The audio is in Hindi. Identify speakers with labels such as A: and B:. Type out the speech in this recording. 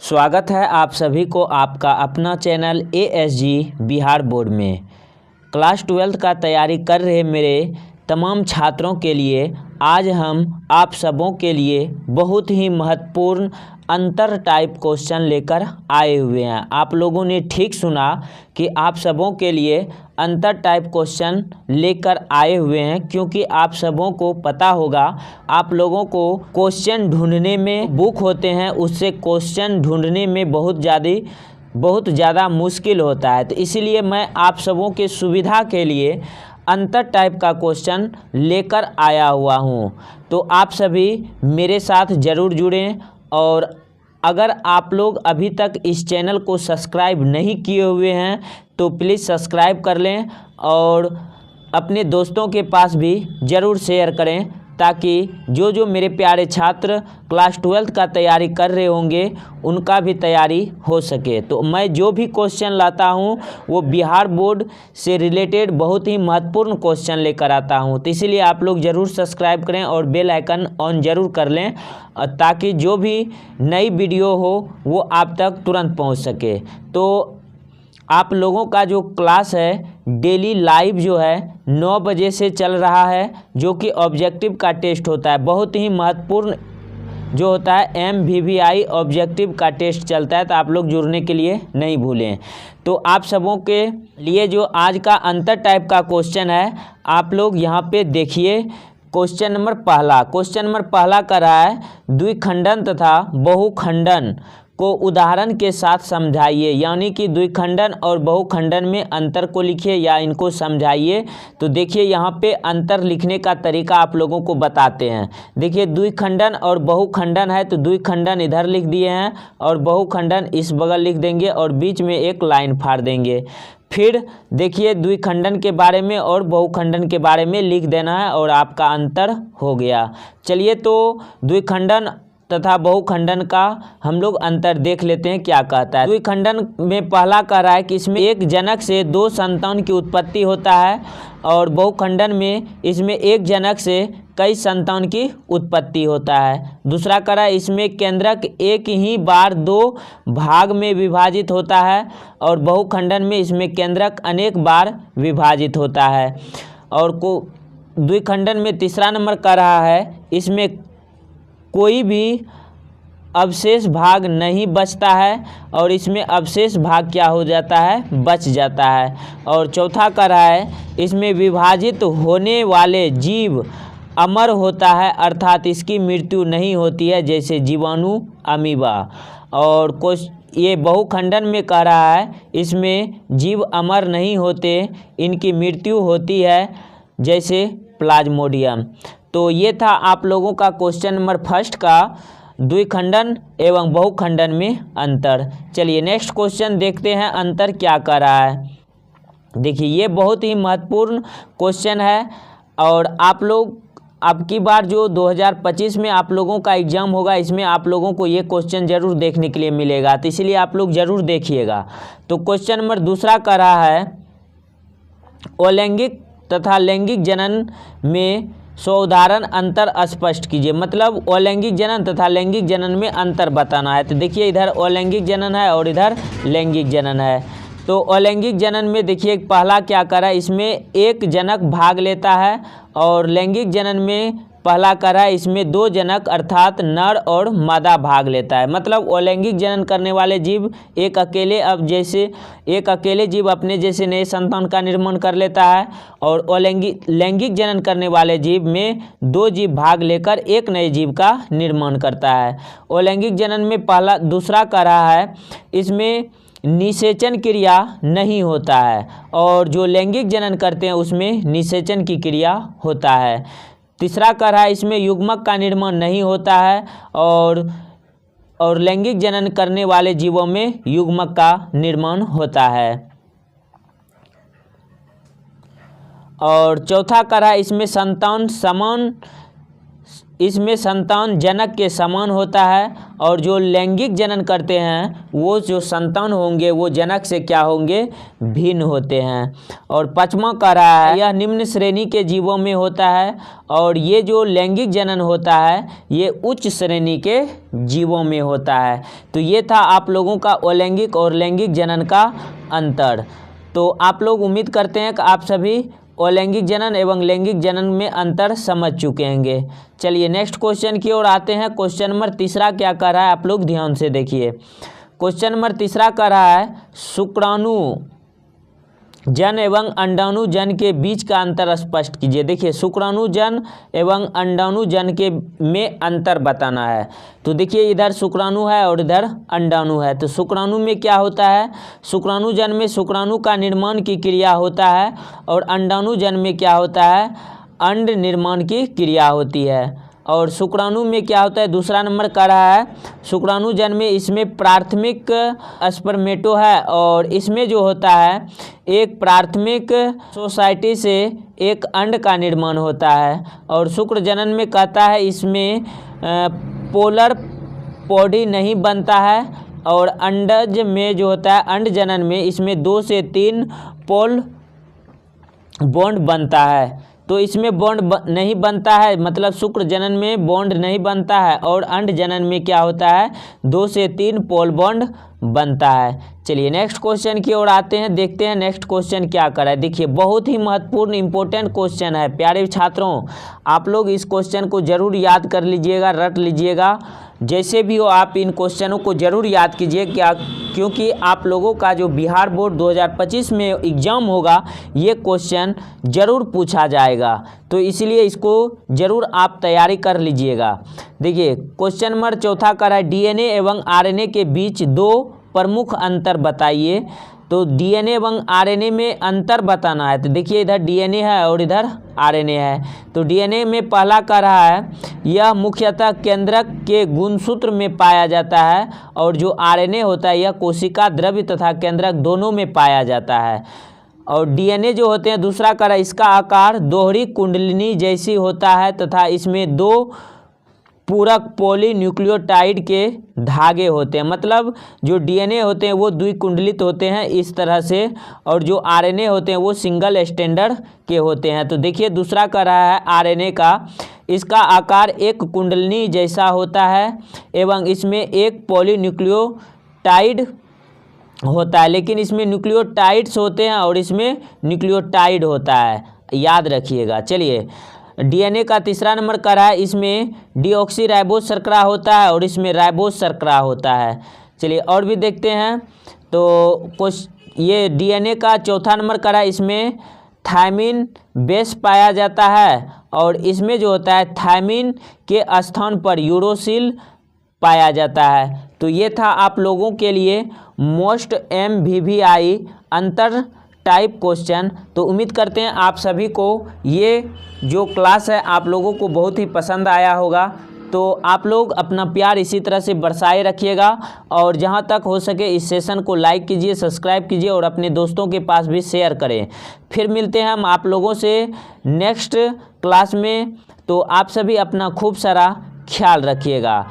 A: स्वागत है आप सभी को आपका अपना चैनल ASG बिहार बोर्ड में। क्लास 12 का तैयारी कर रहे मेरे तमाम छात्रों के लिए आज हम आप सबों के लिए बहुत ही महत्वपूर्ण अंतर टाइप क्वेश्चन लेकर आए हुए हैं। आप लोगों ने ठीक सुना कि आप सबों के लिए अंतर टाइप क्वेश्चन लेकर आए हुए हैं, क्योंकि आप सबों को पता होगा आप लोगों को क्वेश्चन ढूंढने में बुक होते हैं, उससे क्वेश्चन ढूंढने में बहुत ज़्यादा मुश्किल होता है। तो इसीलिए मैं आप सबों के सुविधा के लिए अंतर टाइप का क्वेश्चन लेकर आया हुआ हूँ। तो आप सभी मेरे साथ ज़रूर जुड़ें, और अगर आप लोग अभी तक इस चैनल को सब्सक्राइब नहीं किए हुए हैं तो प्लीज़ सब्सक्राइब कर लें और अपने दोस्तों के पास भी ज़रूर शेयर करें, ताकि जो मेरे प्यारे छात्र क्लास 12 का तैयारी कर रहे होंगे उनका भी तैयारी हो सके। तो मैं जो भी क्वेश्चन लाता हूं वो बिहार बोर्ड से रिलेटेड बहुत ही महत्वपूर्ण क्वेश्चन लेकर आता हूं। तो इसीलिए आप लोग ज़रूर सब्सक्राइब करें और बेल आइकन ऑन ज़रूर कर लें, ताकि जो भी नई वीडियो हो वो आप तक तुरंत पहुंच सके। तो आप लोगों का जो क्लास है डेली लाइव जो है 9 बजे से चल रहा है, जो कि ऑब्जेक्टिव का टेस्ट होता है। बहुत ही महत्वपूर्ण जो होता है MVVI ऑब्जेक्टिव का टेस्ट चलता है, तो आप लोग जुड़ने के लिए नहीं भूलें। तो आप सबों के लिए जो आज का अंतर टाइप का क्वेश्चन है, आप लोग यहाँ पे देखिए। क्वेश्चन नंबर पहला कर रहा है द्विखंडन तथा बहुखंडन को उदाहरण के साथ समझाइए। यानी कि द्विखंडन और बहुखंडन में अंतर को लिखिए या इनको समझाइए। तो देखिए यहाँ पे अंतर लिखने का तरीका आप लोगों को बताते हैं। देखिए द्विखंडन और बहुखंडन है, तो द्विखंडन इधर लिख दिए हैं और बहुखंडन इस बगल लिख देंगे और बीच में एक लाइन फाड़ देंगे। फिर देखिए द्विखंडन के बारे में और बहुखंडन के बारे में लिख देना है और आपका अंतर हो गया। चलिए तो द्विखंडन तथा बहुखंडन का हम लोग अंतर देख लेते हैं क्या कहता है। द्विखंडन में पहला कह रहा है कि इसमें एक जनक से 2 संतान की उत्पत्ति होता है, और बहुखंडन में इसमें एक जनक से कई संतान की उत्पत्ति होता है। दूसरा कह रहा है इसमें केंद्रक एक ही बार 2 भाग में विभाजित होता है, और बहुखंडन में इसमें केंद्रक अनेक बार विभाजित होता है। और द्विखंडन में तीसरा नंबर कह रहा है इसमें कोई भी अवशेष भाग नहीं बचता है, और इसमें अवशेष भाग क्या हो जाता है, बच जाता है। और चौथा कह रहा है इसमें विभाजित होने वाले जीव अमर होता है, अर्थात इसकी मृत्यु नहीं होती है, जैसे जीवाणु, अमीबा। और ये बहुखंडन में कह रहा है इसमें जीव अमर नहीं होते, इनकी मृत्यु होती है, जैसे प्लाज्मोडियम। तो ये था आप लोगों का क्वेश्चन नंबर फर्स्ट का द्विखंडन एवं बहुखंडन में अंतर। चलिए नेक्स्ट क्वेश्चन देखते हैं अंतर क्या कर रहा है। देखिए ये बहुत ही महत्वपूर्ण क्वेश्चन है, और आप लोग अब की बार जो 2025 में आप लोगों का एग्ज़ाम होगा, इसमें आप लोगों को ये क्वेश्चन ज़रूर देखने के लिए मिलेगा, तो इसीलिए आप लोग ज़रूर देखिएगा। तो क्वेश्चन नंबर दूसरा कर रहा है अलैंगिक तथा लैंगिक जनन में उदाहरण अंतर स्पष्ट कीजिए। मतलब अलैंगिक जनन तथा लैंगिक जनन में अंतर बताना है। तो देखिए इधर अलैंगिक जनन है और इधर लैंगिक जनन है। तो अलैंगिक जनन में देखिए पहला क्या करा है, इसमें एक जनक भाग लेता है, और लैंगिक जनन में पहला करा है इसमें 2 जनक अर्थात नर और मादा भाग लेता है। मतलब अलैंगिक जनन करने वाले जीव एक अकेले जीव अपने जैसे नए संतान का निर्माण कर लेता है, और लैंगिक जनन करने वाले जीव में 2 जीव भाग लेकर एक नए जीव का निर्माण करता है। अलैंगिक जनन में दूसरा कह रहा है इसमें निषेचन क्रिया नहीं होता है, और जो लैंगिक जनन करते हैं उसमें निषेचन की क्रिया होता है। तीसरा कह रहा है इसमें युग्मक का निर्माण नहीं होता है, और लैंगिक जनन करने वाले जीवों में युग्मक का निर्माण होता है। और चौथा कह रहा है इसमें संतान समान इसमें संतान जनक के समान होता है, और जो लैंगिक जनन करते हैं वो जो संतान होंगे वो जनक से क्या होंगे, भिन्न होते हैं। और पाँचवां कह रहा है यह निम्न श्रेणी के जीवों में होता है, और ये जो लैंगिक जनन होता है ये उच्च श्रेणी के जीवों में होता है। तो ये था आप लोगों का अलैंगिक और लैंगिक जनन का अंतर। तो आप लोग उम्मीद करते हैं कि आप सभी अलैंगिक जनन एवं लैंगिक जनन में अंतर समझ चुके होंगे। चलिए नेक्स्ट क्वेश्चन की ओर आते हैं। क्वेश्चन नंबर तीसरा क्या कर रहा है, आप लोग ध्यान से देखिए। क्वेश्चन नंबर तीसरा कर रहा है शुक्राणु जन एवं अंडाणु जन के बीच का अंतर स्पष्ट कीजिए। देखिए शुक्राणु जन एवं अंडाणु जन के में अंतर बताना है। तो देखिए इधर शुक्राणु है और इधर अंडाणु है। तो शुक्राणु में क्या होता है, शुक्राणु जन में शुक्राणु का निर्माण की क्रिया होता है, और अंडाणु जन में क्या होता है, अंड निर्माण की क्रिया होती है। और शुक्राणु में क्या होता है, दूसरा नंबर का रहा है शुक्राणु जन में इसमें प्राथमिक स्पर्मेटो है, और इसमें जो होता है एक प्राथमिक सोसाइटी से एक अंड का निर्माण होता है। और शुक्र जनन में कहता है इसमें पोलर पॉडी नहीं बनता है, और अंडज में जो होता है अंड जनन में इसमें 2 से 3 पोल बॉन्ड बनता है। तो इसमें बॉन्ड नहीं बनता है, मतलब शुक्र जनन में बॉन्ड नहीं बनता है, और अंड जनन में क्या होता है 2 से 3 पोल बॉन्ड बनता है। चलिए नेक्स्ट क्वेश्चन की ओर आते हैं, देखते हैं नेक्स्ट क्वेश्चन क्या कर रहा है। देखिए बहुत ही महत्वपूर्ण इंपॉर्टेंट क्वेश्चन है प्यारे छात्रों, आप लोग इस क्वेश्चन को जरूर याद कर लीजिएगा, रट लीजिएगा। जैसे भी हो आप इन क्वेश्चनों को जरूर याद कीजिए, क्या क्योंकि आप लोगों का जो बिहार बोर्ड 2025 में एग्ज़ाम होगा ये क्वेश्चन ज़रूर पूछा जाएगा, तो इसलिए इसको ज़रूर आप तैयारी कर लीजिएगा। देखिए क्वेश्चन नंबर चौथा का है डीएनए एवं आरएनए के बीच 2 प्रमुख अंतर बताइए। तो डीएनए एवं आरएनए में अंतर बताना है। तो देखिए इधर डीएनए है और इधर आरएनए है। तो डीएनए में पहला कह रहा है यह मुख्यतः केंद्रक के गुणसूत्र में पाया जाता है, और जो आरएनए होता है यह कोशिका द्रव्य तथा केंद्रक दोनों में पाया जाता है। और डीएनए जो होते हैं दूसरा कह रहा है इसका आकार दोहरी कुंडलिनी जैसी होता है, तथा इसमें 2 पूरक पॉलीन्यूक्लियोटाइड के धागे होते हैं। मतलब जो डीएनए होते हैं वो द्विकुंडलित होते हैं इस तरह से, और जो आरएनए होते हैं वो सिंगल स्टैंडर्ड के होते हैं। तो देखिए दूसरा कह रहा है आरएनए का, इसका आकार एक कुंडलिनी जैसा होता है, एवं इसमें एक पॉलीन्यूक्लियोटाइड होता है, लेकिन इसमें न्यूक्लियोटाइड्स होते हैं और इसमें न्यूक्लियोटाइड होता है, याद रखिएगा। चलिए डीएनए का तीसरा नंबर का रहा है इसमें डीऑक्सीराइबोस शर्करा होता है और इसमें राइबोस शर्करा होता है। चलिए और भी देखते हैं। तो कुछ ये डीएनए का चौथा नंबर का रहा है इसमें थायमिन बेस पाया जाता है, और इसमें जो होता है थायमिन के स्थान पर यूरोसिल पाया जाता है। तो ये था आप लोगों के लिए मोस्ट MVVI अंतर टाइप क्वेश्चन। तो उम्मीद करते हैं आप सभी को ये जो क्लास है आप लोगों को बहुत ही पसंद आया होगा। तो आप लोग अपना प्यार इसी तरह से बरसाए रखिएगा, और जहां तक हो सके इस सेशन को लाइक कीजिए, सब्सक्राइब कीजिए और अपने दोस्तों के पास भी शेयर करें। फिर मिलते हैं हम आप लोगों से नेक्स्ट क्लास में। तो आप सभी अपना खूब सारा ख्याल रखिएगा।